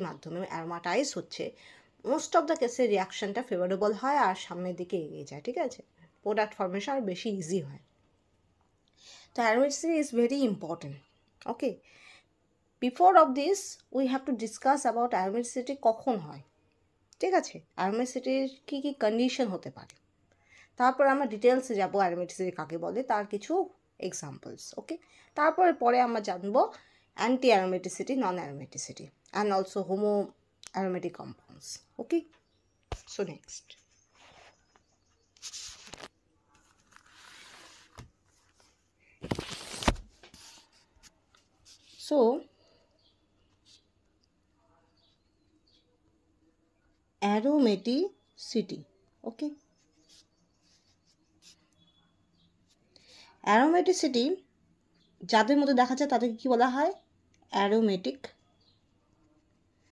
মাধ্যমে অ্যারোমাটাইজ হচ্ছে, most of the কেসে রিয়াকশানটা ফেভারেবল হয় আর সামনের দিকে এগিয়ে যায়, ঠিক আছে, প্রোডাক্ট ফর্মেশন আর বেশি ইজি হয়। তো aromaticity is very important. Okay, before of this we have to discuss about aromaticity কখন হয়, ঠিক আছে, অ্যারোমেটিসিটির কী কী কন্ডিশন হতে পারে, তারপর আমরা ডিটেলসে যাবো অ্যারোমেটিসিটি কাকে বলে তার কিছু এক্সাম্পলস। ওকে, তারপরে পরে আমরা জানবো anti aromaticity, non aromaticity and also Homo aromatic compounds. Okay, so next, so aromaticity. Okay, aromaticity যাদের মধ্যে দেখা যায় তাদেরকে কী বলা হয়, অ্যারোমেটিক